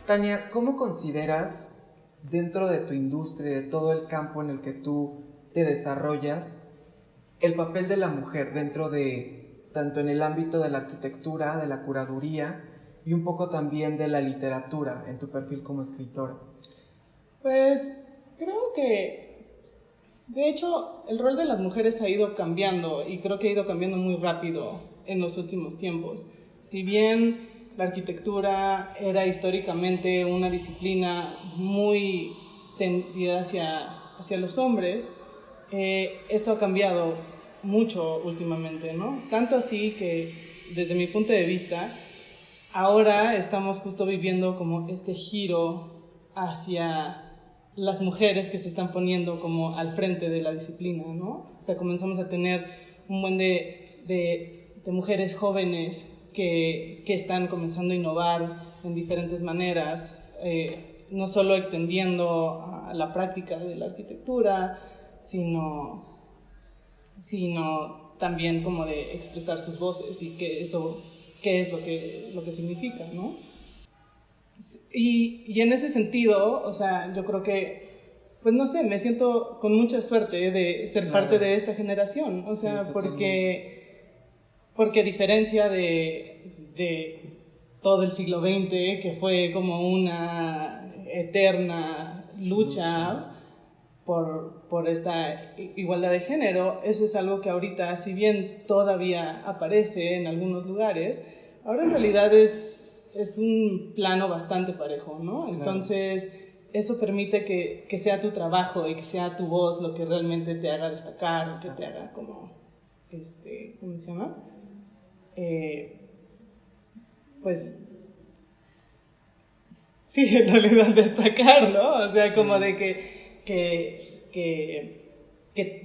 Tania, ¿cómo consideras dentro de tu industria, de todo el campo en el que tú te desarrollas, el papel de la mujer dentro de, tanto en el ámbito de la arquitectura, de la curaduría y un poco también de la literatura en tu perfil como escritora? Pues creo que, de hecho, el rol de las mujeres ha ido cambiando y creo que ha ido cambiando muy rápido en los últimos tiempos. Si bien la arquitectura era históricamente una disciplina muy tendida hacia los hombres, esto ha cambiado mucho últimamente, ¿no? Tanto así que, desde mi punto de vista, ahora estamos justo viviendo como este giro hacia las mujeres que se están poniendo como al frente de la disciplina, ¿no? O sea, comenzamos a tener un buen de mujeres jóvenes que están comenzando a innovar en diferentes maneras, no solo extendiendo a la práctica de la arquitectura, sino también como de expresar sus voces y que eso, qué es lo que significa, ¿no? Y en ese sentido, o sea, yo creo que, pues no sé, me siento con mucha suerte de ser parte de esta generación, o sea, Sí, porque a diferencia de todo el siglo XX, que fue como una eterna lucha por esta igualdad de género, eso es algo que ahorita, si bien todavía aparece en algunos lugares, ahora en realidad es un plano bastante parejo, ¿no? Claro. Entonces, eso permite que sea tu trabajo y que sea tu voz lo que realmente te haga destacar, o que te haga como, ¿cómo se llama? Pues, sí, en realidad destacar, ¿no? O sea, como de que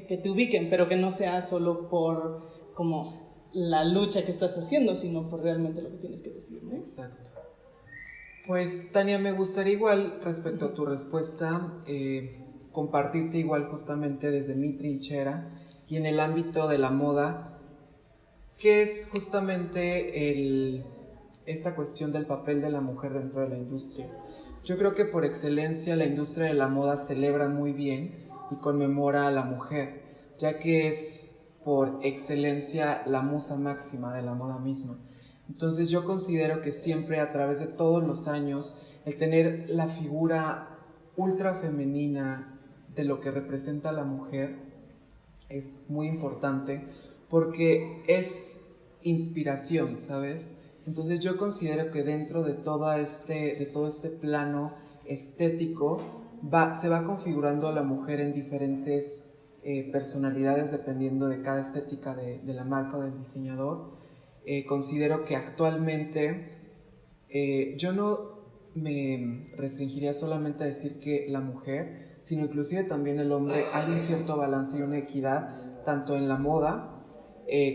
te ubiquen, pero que no sea solo por como la lucha que estás haciendo, sino por realmente lo que tienes que decir, ¿no? Exacto. Pues, Tania, me gustaría igual, respecto a tu respuesta, compartirte igual justamente desde mi trinchera y en el ámbito de la moda, que es justamente esta cuestión del papel de la mujer dentro de la industria. Yo creo que por excelencia la industria de la moda celebra muy bien y conmemora a la mujer, ya que es por excelencia la musa máxima de la moda misma. Entonces yo considero que siempre a través de todos los años el tener la figura ultra femenina de lo que representa la mujer es muy importante porque es inspiración, ¿sabes? Entonces yo considero que dentro de todo este plano estético se va configurando a la mujer en diferentes personalidades dependiendo de cada estética de la marca o del diseñador. Considero que actualmente yo no me restringiría solamente a decir que la mujer, sino inclusive también el hombre, hay un cierto balance y una equidad, tanto en la moda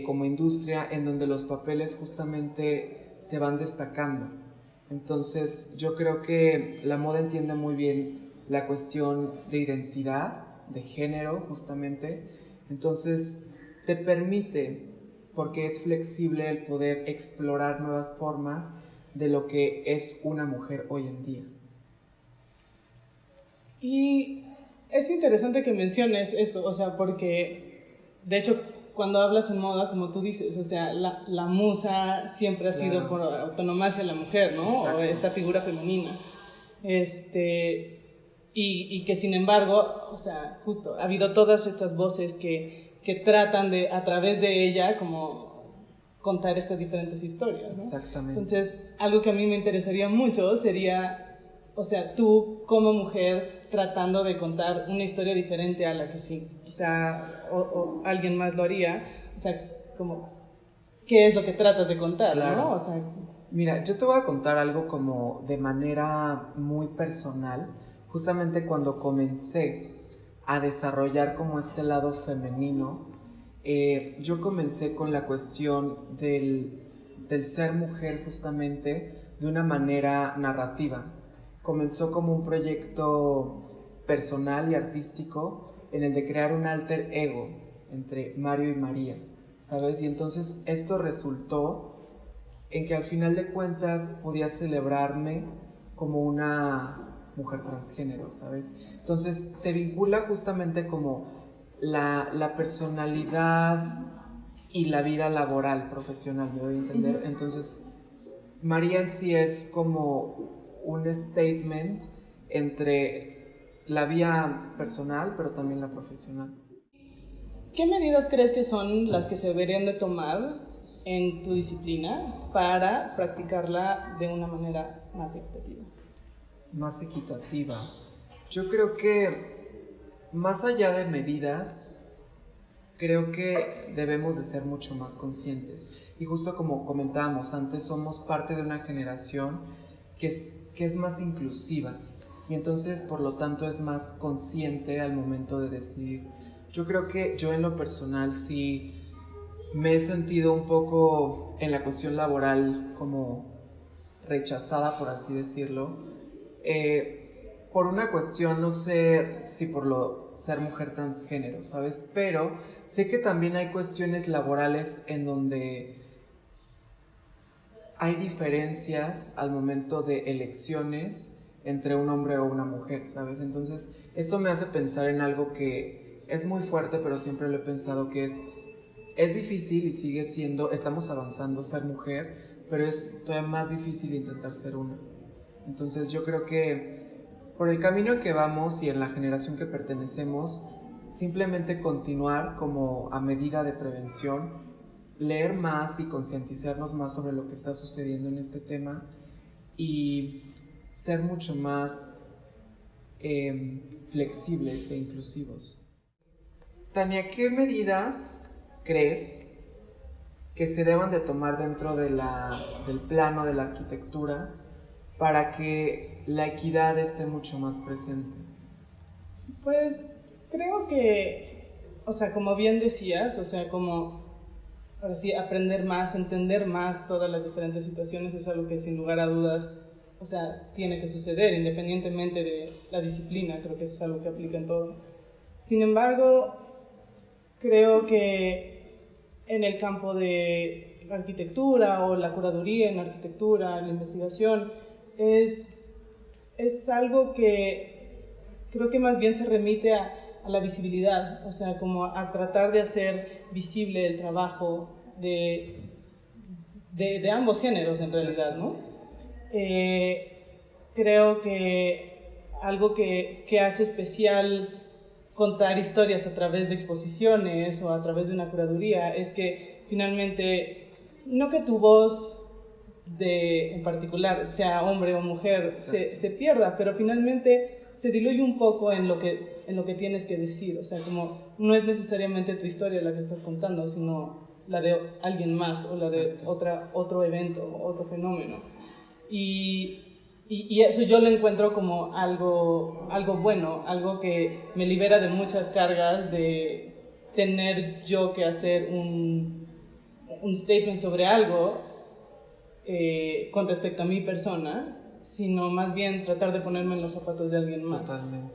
como industria, en donde los papeles justamente se van destacando. Entonces yo creo que la moda entiende muy bien la cuestión de identidad, de género justamente, entonces te permite, porque es flexible, el poder explorar nuevas formas de lo que es una mujer hoy en día. Y es interesante que menciones esto, o sea, porque de hecho cuando hablas en moda, como tú dices, o sea, la musa siempre ha sido por autonomacia de la mujer, ¿no? Exacto. O esta figura femenina. Y que sin embargo, o sea, justo, ha habido todas estas voces que tratan de, a través de ella, como contar estas diferentes historias, ¿no? Exactamente. Entonces, algo que a mí me interesaría mucho sería, o sea, tú como mujer tratando de contar una historia diferente a la que sí, quizá o alguien más lo haría, o sea, como, ¿qué es lo que tratas de contar, claro, ¿no? O sea, mira, yo te voy a contar algo como de manera muy personal. Justamente cuando comencé a desarrollar como este lado femenino, yo comencé con la cuestión del ser mujer justamente de una manera narrativa. Comenzó como un proyecto personal y artístico en el de crear un alter ego entre Mario y María, ¿sabes? Y entonces esto resultó en que al final de cuentas podía celebrarme como una mujer transgénero, ¿sabes? Entonces se vincula justamente como la personalidad y la vida laboral, profesional, ¿me doy a entender? Entonces, María en sí es como un statement entre la vía personal, pero también la profesional. ¿Qué medidas crees que son las que se deberían de tomar en tu disciplina para practicarla de una manera más equitativa? Más equitativa. Yo creo que más allá de medidas, creo que debemos de ser mucho más conscientes. Y justo como comentábamos antes, somos parte de una generación que es más inclusiva. Y entonces, por lo tanto, es más consciente al momento de decidir. Yo creo que yo en lo personal sí me he sentido un poco en la cuestión laboral como rechazada, por así decirlo. Por una cuestión, no sé si por lo ser mujer transgénero, ¿sabes? Pero sé que también hay cuestiones laborales en donde hay diferencias al momento de elecciones entre un hombre o una mujer, ¿sabes? Entonces, esto me hace pensar en algo que es muy fuerte, pero siempre lo he pensado que es difícil y sigue siendo, estamos avanzando ser mujer, pero es todavía más difícil intentar ser una. Entonces, yo creo que por el camino que vamos y en la generación que pertenecemos, simplemente continuar como a medida de prevención, leer más y concientizarnos más sobre lo que está sucediendo en este tema y ser mucho más flexibles e inclusivos. Tania, ¿qué medidas crees que se deban de tomar dentro del plano de la arquitectura para que la equidad esté mucho más presente? Pues creo que, o sea, como bien decías, o sea, como ahora sí, aprender más, entender más todas las diferentes situaciones es algo que sin lugar a dudas, o sea, tiene que suceder independientemente de la disciplina, creo que eso es algo que aplica en todo. Sin embargo, creo que en el campo de la arquitectura o la curaduría en la arquitectura, la investigación, es algo que creo que más bien se remite a la visibilidad, o sea, como a tratar de hacer visible el trabajo de ambos géneros en realidad, ¿no? Creo que algo que hace especial contar historias a través de exposiciones o a través de una curaduría es que finalmente, no que tu voz en particular, sea hombre o mujer, se pierda, pero finalmente se diluye un poco en lo que tienes que decir, o sea, como no es necesariamente tu historia la que estás contando, sino la de alguien más o la de otro evento, otro fenómeno. Y eso yo lo encuentro como algo bueno, algo que me libera de muchas cargas de tener yo que hacer un statement sobre algo con respecto a mi persona, sino más bien tratar de ponerme en los zapatos de alguien más. Totalmente.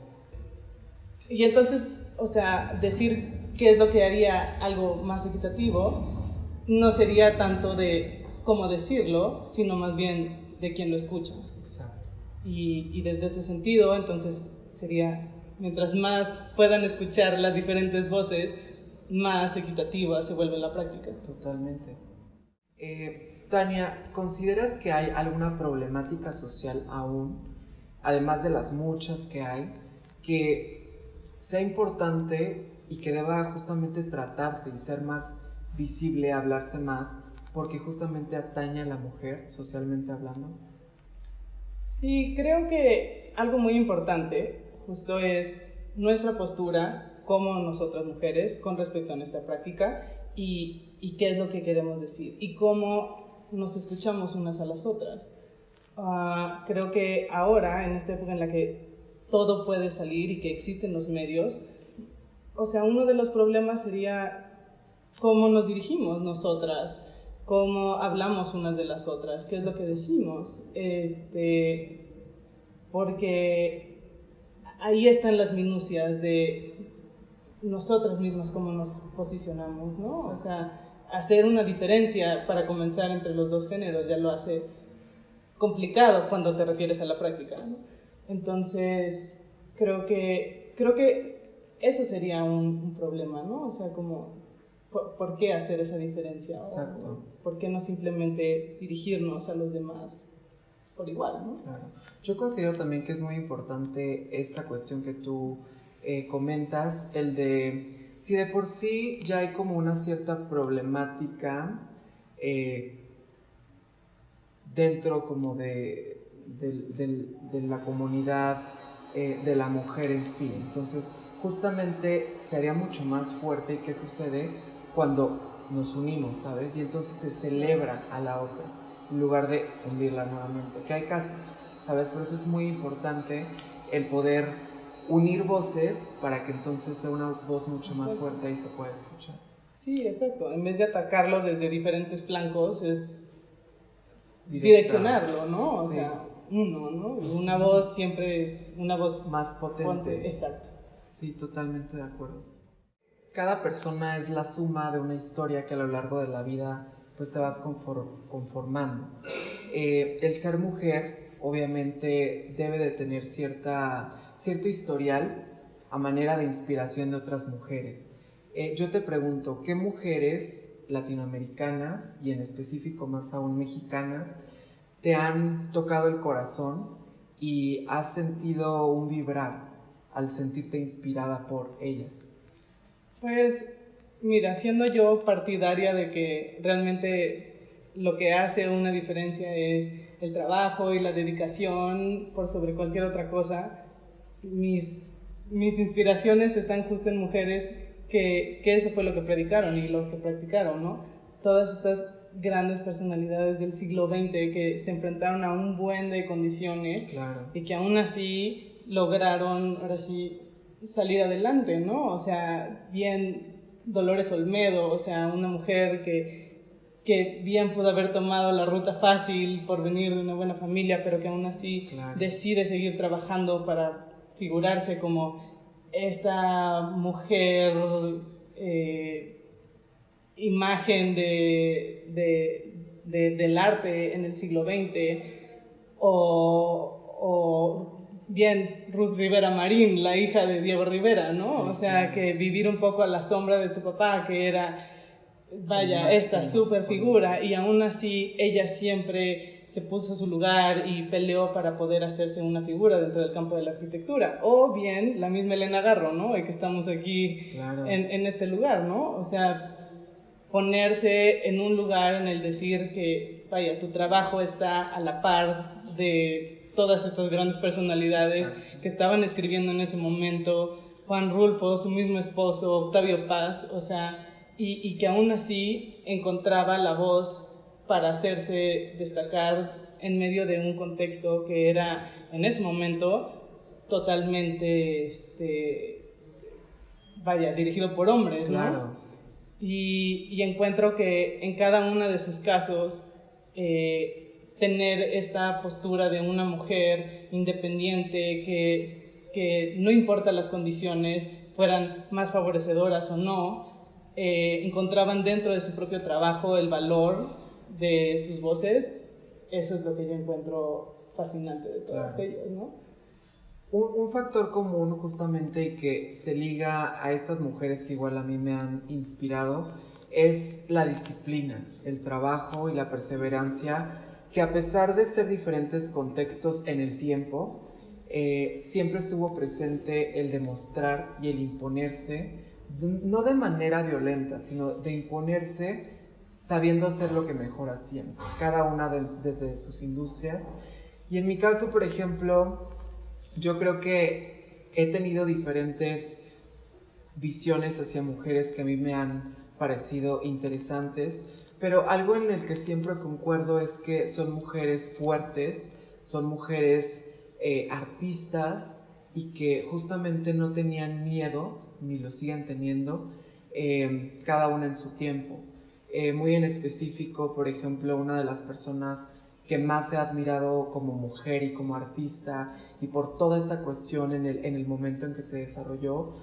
Y entonces, o sea, decir qué es lo que haría algo más equitativo no sería tanto de cómo decirlo, sino más bien de quien lo escucha. Exacto. Y desde ese sentido, entonces sería, mientras más puedan escuchar las diferentes voces, más equitativa se vuelve la práctica. Totalmente. Tania, ¿consideras que hay alguna problemática social aún, además de las muchas que hay, que sea importante y que deba justamente tratarse y ser más visible, hablarse más, porque justamente atañe a la mujer, socialmente hablando? Sí, creo que algo muy importante justo es nuestra postura como nosotras mujeres con respecto a nuestra práctica y qué es lo que queremos decir y cómo nos escuchamos unas a las otras. Creo que ahora, en esta época en la que todo puede salir y que existen los medios, o sea, uno de los problemas sería cómo nos dirigimos nosotras, cómo hablamos unas de las otras, qué es lo que decimos, porque ahí están las minucias de nosotras mismas, cómo nos posicionamos, ¿no? O sea, hacer una diferencia para comenzar entre los dos géneros ya lo hace complicado cuando te refieres a la práctica, ¿no? Entonces, creo que eso sería un problema, ¿no? O sea, como, ¿por qué hacer esa diferencia? Exacto. ¿O por qué no simplemente dirigirnos a los demás por igual, ¿no? Claro. Yo considero también que es muy importante esta cuestión que tú comentas, el de si de por sí ya hay como una cierta problemática dentro como de la comunidad de la mujer en sí. Entonces, justamente se haría mucho más fuerte. ¿Y qué sucede cuando nos unimos, sabes? Y entonces se celebra a la otra, en lugar de hundirla nuevamente. Que hay casos, ¿sabes? Por eso es muy importante el poder unir voces para que entonces sea una voz mucho más fuerte y se pueda escuchar. Sí, exacto. En vez de atacarlo desde diferentes flancos, es direccionarlo, ¿no? O sea, uno, ¿no? Una voz siempre es una voz más potente. Exacto. Sí, totalmente de acuerdo. Cada persona es la suma de una historia que a lo largo de la vida pues te vas conformando. El ser mujer obviamente debe de tener cierto historial a manera de inspiración de otras mujeres. Yo te pregunto, ¿qué mujeres latinoamericanas y en específico más aún mexicanas te han tocado el corazón y has sentido un vibrar al sentirte inspirada por ellas? Pues mira, siendo yo partidaria de que realmente lo que hace una diferencia es el trabajo y la dedicación por sobre cualquier otra cosa, mis inspiraciones están justo en mujeres que eso fue lo que predicaron y lo que practicaron, ¿no? Todas estas grandes personalidades del siglo XX que se enfrentaron a un buen de condiciones, claro, y que aún así lograron, ahora sí, salir adelante, ¿no? O sea, bien Dolores Olmedo, o sea, una mujer que bien pudo haber tomado la ruta fácil por venir de una buena familia, pero que aún así, claro, decide seguir trabajando para figurarse como esta mujer imagen del arte en el siglo XX, o bien Ruth Rivera Marín, la hija de Diego Rivera, ¿no? Sí, o sea, claro, que vivir un poco a la sombra de tu papá, que era, vaya, esta super figura, y aún así ella siempre se puso a su lugar y peleó para poder hacerse una figura dentro del campo de la arquitectura. O bien la misma Elena Garro, ¿no? Y que estamos aquí, claro, en este lugar, ¿no? O sea, ponerse en un lugar en el decir que, vaya, tu trabajo está a la par de todas estas grandes personalidades. Exacto. Que estaban escribiendo en ese momento, Juan Rulfo, su mismo esposo, Octavio Paz, o sea, y que aún así encontraba la voz para hacerse destacar en medio de un contexto que era, en ese momento, totalmente, vaya, dirigido por hombres, ¿no? Claro. Y encuentro que en cada uno de sus casos, tener esta postura de una mujer independiente que no importa las condiciones, fueran más favorecedoras o no, encontraban dentro de su propio trabajo el valor de sus voces. Eso es lo que yo encuentro fascinante de todas, claro, ellas, ¿no? Un factor común justamente y que se liga a estas mujeres que igual a mí me han inspirado es la disciplina, el trabajo y la perseverancia, que a pesar de ser diferentes contextos en el tiempo, siempre estuvo presente el demostrar y el imponerse, no de manera violenta, sino de imponerse sabiendo hacer lo que mejor hacían, cada una desde sus industrias. Y en mi caso, por ejemplo, yo creo que he tenido diferentes visiones hacia mujeres que a mí me han parecido interesantes, pero algo en el que siempre concuerdo es que son mujeres fuertes, son mujeres artistas y que justamente no tenían miedo, ni lo siguen teniendo, cada una en su tiempo. Muy en específico, por ejemplo, una de las personas que más he admirado como mujer y como artista y por toda esta cuestión en el momento en que se desarrolló,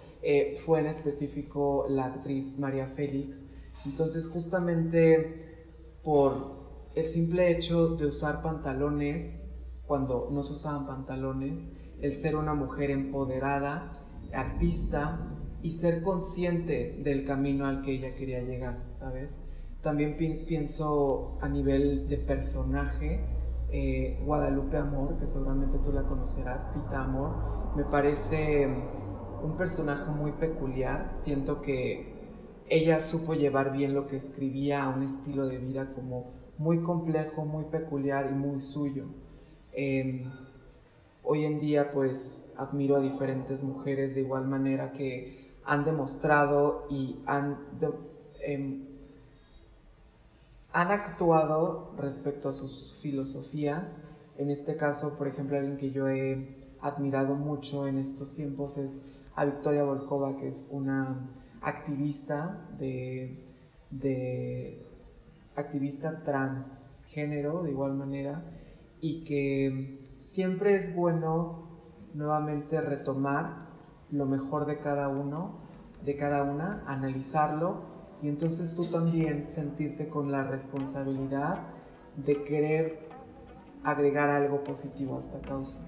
fue en específico la actriz María Félix. Entonces, justamente por el simple hecho de usar pantalones cuando no se usaban pantalones, el ser una mujer empoderada, artista, y ser consciente del camino al que ella quería llegar, ¿sabes? También pienso a nivel de personaje, Guadalupe Amor, que seguramente tú la conocerás, Pita Amor, me parece un personaje muy peculiar. Siento que ella supo llevar bien lo que escribía a un estilo de vida como muy complejo, muy peculiar y muy suyo. Hoy en día pues admiro a diferentes mujeres de igual manera que han demostrado y han actuado respecto a sus filosofías. En este caso, por ejemplo, alguien que yo he admirado mucho en estos tiempos es a Victoria Volkova, que es una activista activista transgénero de igual manera, y que siempre es bueno nuevamente retomar lo mejor de cada uno, de cada una, analizarlo, y entonces tú también sentirte con la responsabilidad de querer agregar algo positivo a esta causa.